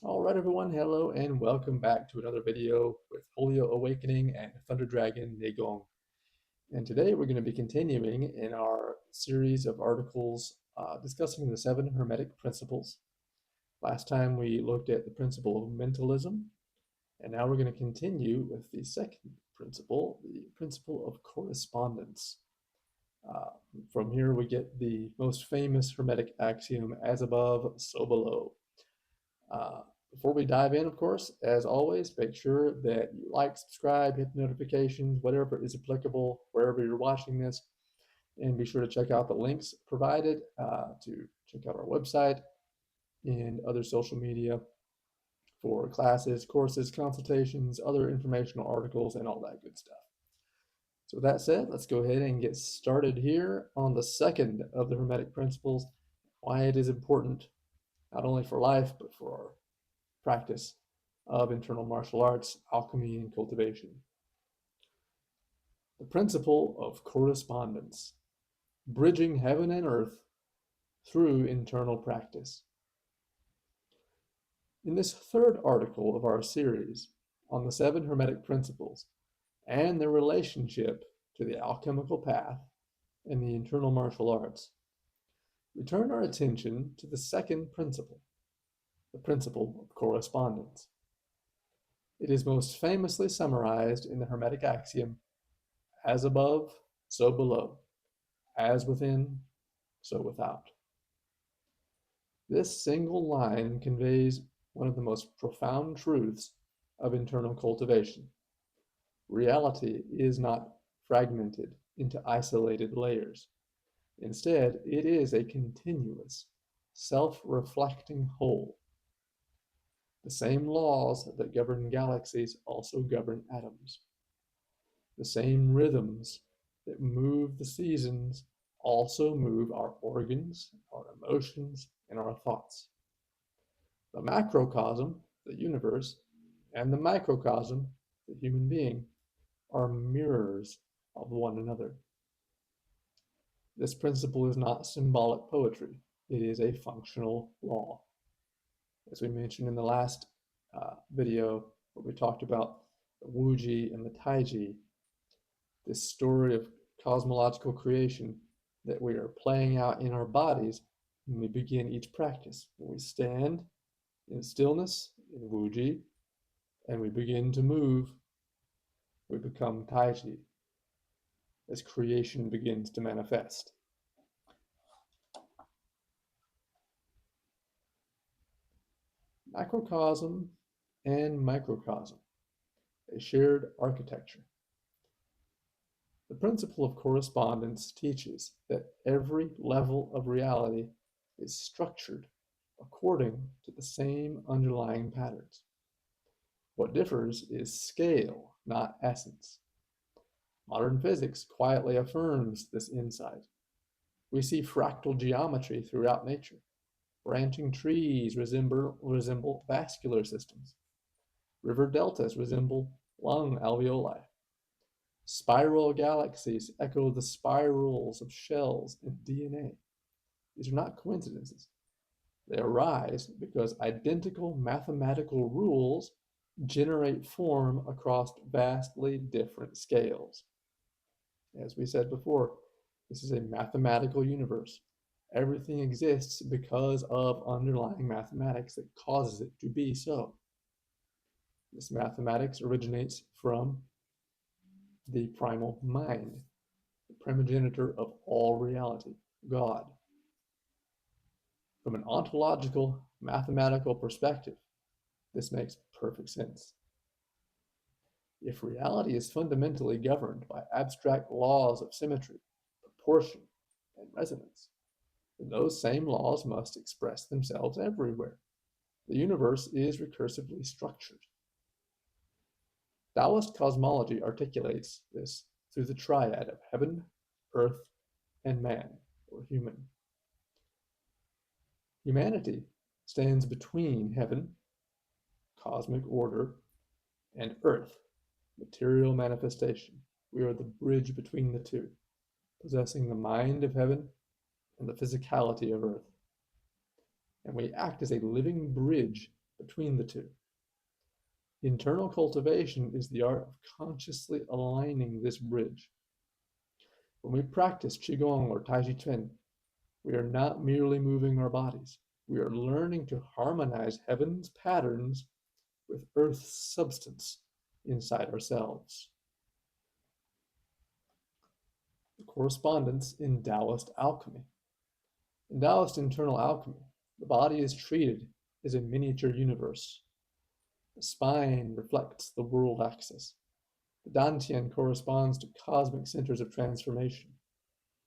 All right, everyone, hello and welcome back to another video with Holio Awakening and Thunder Dragon Neigong. And today we're going to be continuing in our series of articles discussing the seven Hermetic Principles. Last time we looked at the principle of mentalism, and now we're going to continue with the second principle, the principle of correspondence. Uh, from here we get the most famous Hermetic axiom, as above, so below. Uh, Before we dive in, of course, as always, make sure that you like, subscribe, hit the notifications, whatever is applicable, wherever you're watching this, and be sure to check out the links provided to check out our website and other social media for classes, courses, consultations, other informational articles, and all that good stuff. So with that said, let's go ahead and get started here on the second of the Hermetic Principles, why it is important, not only for life, but for our practice of internal martial arts, alchemy, and cultivation. The principle of correspondence, bridging heaven and earth through internal practice. In this third article of our series on the seven Hermetic Principles and their relationship to the alchemical path and the internal martial arts, we turn our attention to the second principle, the principle of correspondence. It is most famously summarized in the Hermetic axiom, as above, so below, as within, so without. This single line conveys one of the most profound truths of internal cultivation. Reality is not fragmented into isolated layers. Instead, it is a continuous, self-reflecting whole. The same laws that govern galaxies also govern atoms. The same rhythms that move the seasons also move our organs, our emotions, and our thoughts. The macrocosm, the universe, and the microcosm, the human being, are mirrors of one another. This principle is not symbolic poetry, it is a functional law. As we mentioned in the last video, where we talked about the Wuji and the Taiji, this story of cosmological creation that we are playing out in our bodies when we begin each practice. When we stand in stillness, in Wuji, and we begin to move, we become Taiji as creation begins to manifest. Macrocosm and microcosm, a shared architecture. The principle of correspondence teaches that every level of reality is structured according to the same underlying patterns. What differs is scale, not essence. Modern physics quietly affirms this insight. We see fractal geometry throughout nature. Branching trees resemble vascular systems. River deltas resemble lung alveoli. Spiral galaxies echo the spirals of shells in DNA. These are not coincidences. They arise because identical mathematical rules generate form across vastly different scales. As we said before, this is a mathematical universe. Everything exists because of underlying mathematics that causes it to be so. This mathematics originates from the primal mind, the primogenitor of all reality, God. From an ontological, mathematical perspective, this makes perfect sense. If reality is fundamentally governed by abstract laws of symmetry, proportion, and resonance, then those same laws must express themselves everywhere. The universe is recursively structured. Taoist cosmology articulates this through the triad of heaven, earth, and man, or human. Humanity stands between heaven, cosmic order, and earth, material manifestation. We are the bridge between the two, possessing the mind of heaven and the physicality of earth. And we act as a living bridge between the two. Internal cultivation is the art of consciously aligning this bridge. When we practice Qigong or Taijiquan, we are not merely moving our bodies. We are learning to harmonize heaven's patterns with earth's substance inside ourselves. The correspondence in Taoist alchemy. In Taoist internal alchemy, the body is treated as a miniature universe. The spine reflects the world axis. The dantian corresponds to cosmic centers of transformation.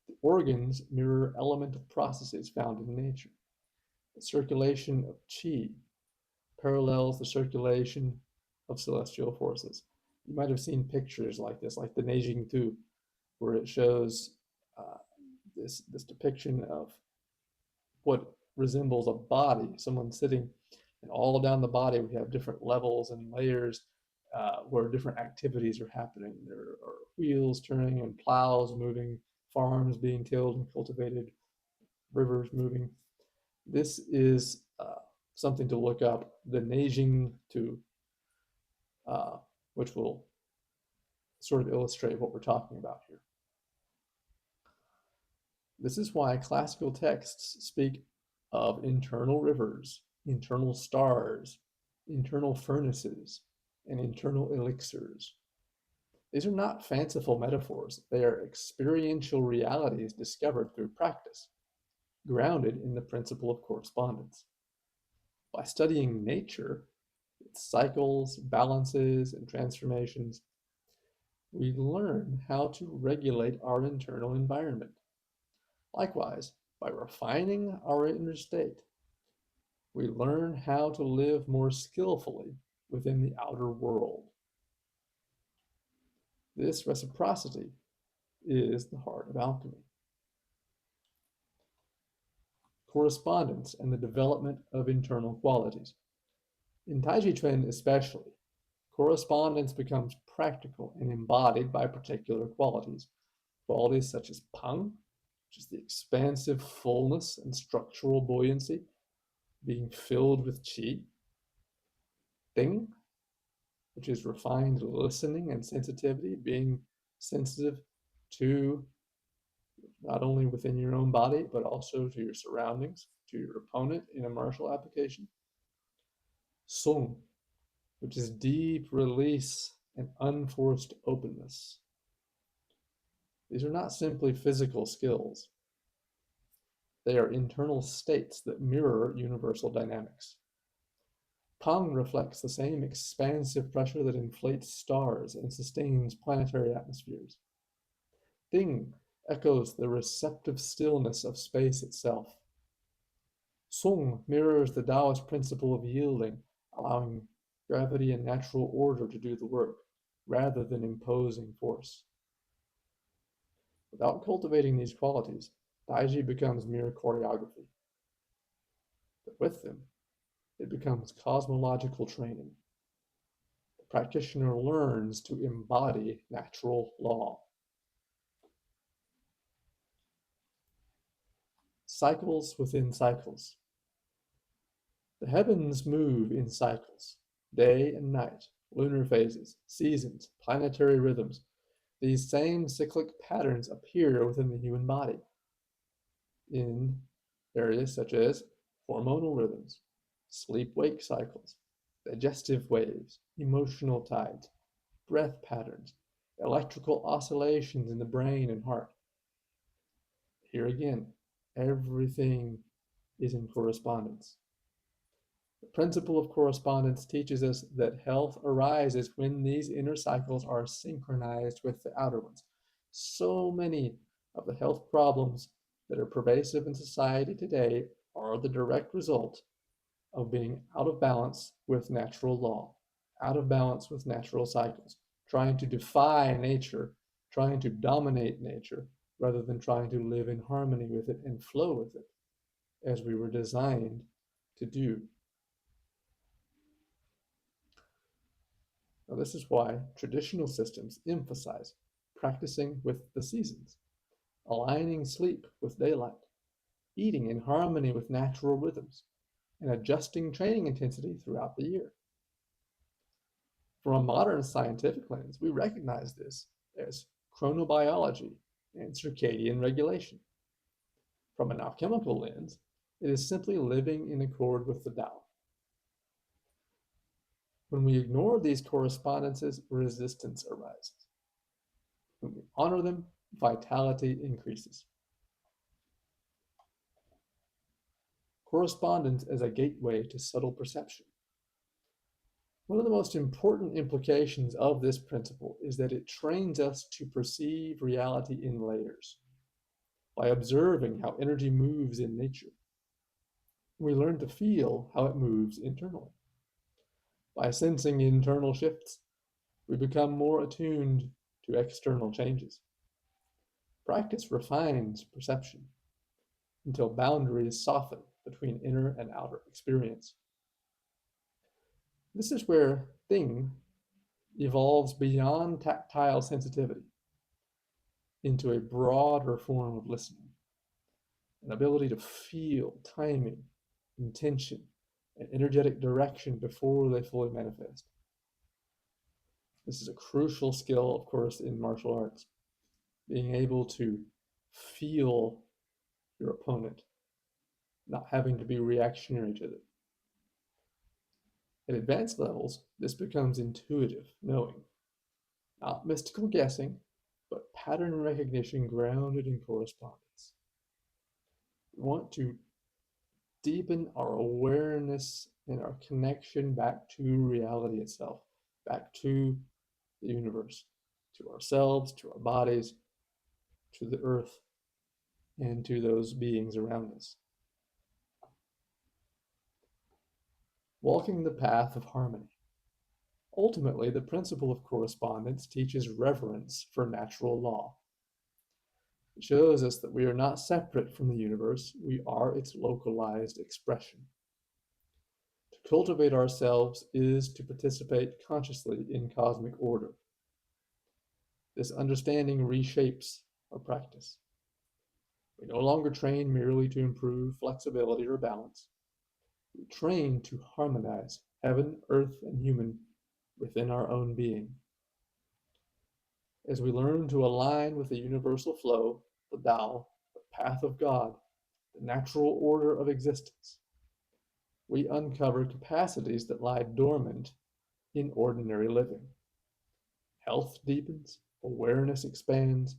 The organs mirror elemental processes found in nature. The circulation of qi parallels the circulation of celestial forces. You might have seen pictures like this, like the Neigong, where it shows this depiction of what resembles a body, someone sitting, and all down the body we have different levels and layers where different activities are happening. There are wheels turning and plows moving, farms being tilled and cultivated, rivers moving. This is something to look up, the Neigong, which will sort of illustrate what we're talking about here. This is why classical texts speak of internal rivers, internal stars, internal furnaces, and internal elixirs. These are not fanciful metaphors. They are experiential realities discovered through practice, grounded in the principle of correspondence. By studying nature, its cycles, balances, and transformations, we learn how to regulate our internal environment. Likewise, by refining our inner state, we learn how to live more skillfully within the outer world. This reciprocity is the heart of alchemy. Correspondence and the development of internal qualities. In Taijiquan especially, correspondence becomes practical and embodied by particular qualities. Qualities such as pang, which is the expansive fullness and structural buoyancy, being filled with qi. Ting, which is refined listening and sensitivity, being sensitive to not only within your own body, but also to your surroundings, to your opponent in a martial application. Sung, which is deep release and unforced openness. These are not simply physical skills. They are internal states that mirror universal dynamics. Pang reflects the same expansive pressure that inflates stars and sustains planetary atmospheres. Ting echoes the receptive stillness of space itself. Sung mirrors the Taoist principle of yielding, allowing gravity and natural order to do the work, rather than imposing force. Without cultivating these qualities, Taiji becomes mere choreography. But with them, it becomes cosmological training. The practitioner learns to embody natural law. Cycles within cycles. The heavens move in cycles, day and night, lunar phases, seasons, planetary rhythms. These same cyclic patterns appear within the human body in areas such as hormonal rhythms, sleep-wake cycles, digestive waves, emotional tides, breath patterns, electrical oscillations in the brain and heart. Here again, everything is in correspondence. The principle of correspondence teaches us that health arises when these inner cycles are synchronized with the outer ones. So many of the health problems that are pervasive in society today are the direct result of being out of balance with natural law, out of balance with natural cycles, trying to defy nature, trying to dominate nature, rather than trying to live in harmony with it and flow with it, as we were designed to do. Now, this is why traditional systems emphasize practicing with the seasons, aligning sleep with daylight, eating in harmony with natural rhythms, and adjusting training intensity throughout the year. From a modern scientific lens, we recognize this as chronobiology and circadian regulation. From an alchemical lens, it is simply living in accord with the Tao. When we ignore these correspondences, resistance arises. When we honor them, vitality increases. Correspondence as a gateway to subtle perception. One of the most important implications of this principle is that it trains us to perceive reality in layers. By observing how energy moves in nature, we learn to feel how it moves internally. By sensing internal shifts, we become more attuned to external changes. Practice refines perception until boundaries soften between inner and outer experience. This is where thing evolves beyond tactile sensitivity into a broader form of listening, an ability to feel timing, intention, and energetic direction before they fully manifest. This is a crucial skill, of course, in martial arts, being able to feel your opponent, not having to be reactionary to them. At advanced levels, this becomes intuitive knowing, not mystical guessing, but pattern recognition grounded in correspondence. We want to deepen our awareness and our connection back to reality itself, back to the universe, to ourselves, to our bodies, to the earth, and to those beings around us. Walking the path of harmony. Ultimately, the principle of correspondence teaches reverence for natural law. It shows us that we are not separate from the universe, we are its localized expression. To cultivate ourselves is to participate consciously in cosmic order. This understanding reshapes our practice. We no longer train merely to improve flexibility or balance. We train to harmonize heaven, earth, and human within our own being. As we learn to align with the universal flow, the Tao, the path of God, the natural order of existence, we uncover capacities that lie dormant in ordinary living. Health deepens, awareness expands,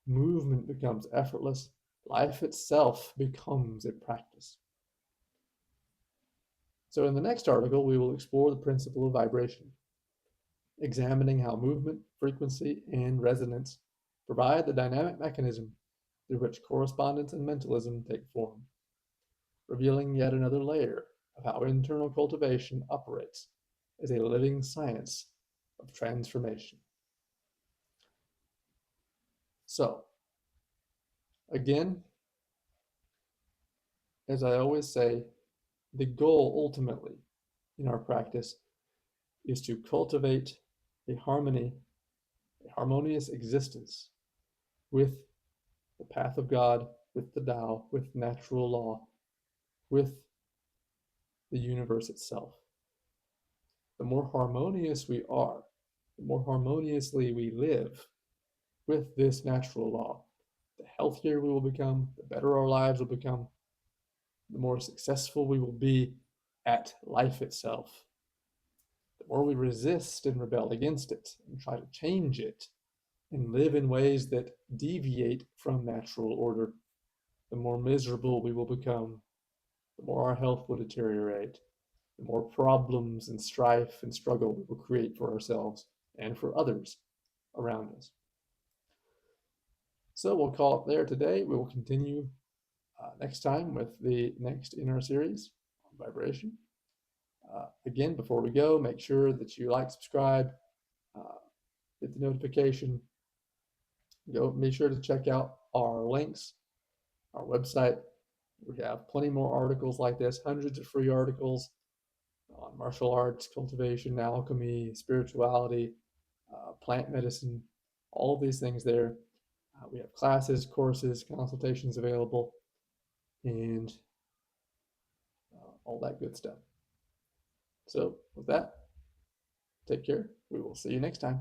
movement becomes effortless, life itself becomes a practice. So in the next article, we will explore the principle of vibration, examining how movement, frequency, and resonance provide the dynamic mechanism through which correspondence and mentalism take form, revealing yet another layer of how internal cultivation operates as a living science of transformation. So, again, as I always say, the goal ultimately in our practice is to cultivate a harmonious existence with the path of God, with the Tao, with natural law, with the universe itself. The more harmonious we are, the more harmoniously we live with this natural law, the healthier we will become, the better our lives will become, the more successful we will be at life itself. The more we resist and rebel against it and try to change it and live in ways that deviate from natural order, the more miserable we will become, the more our health will deteriorate, the more problems and strife and struggle we will create for ourselves and for others around us. So we'll call it there today. We will continue next time with the next in our series on vibration. Again, before we go, make sure that you like, subscribe, hit the notification. Be sure to check out our links, our website. We have plenty more articles like this, hundreds of free articles on martial arts, cultivation, alchemy, spirituality, plant medicine, all of these things there. We have classes, courses, consultations available, and all that good stuff. So with that, take care. We will see you next time.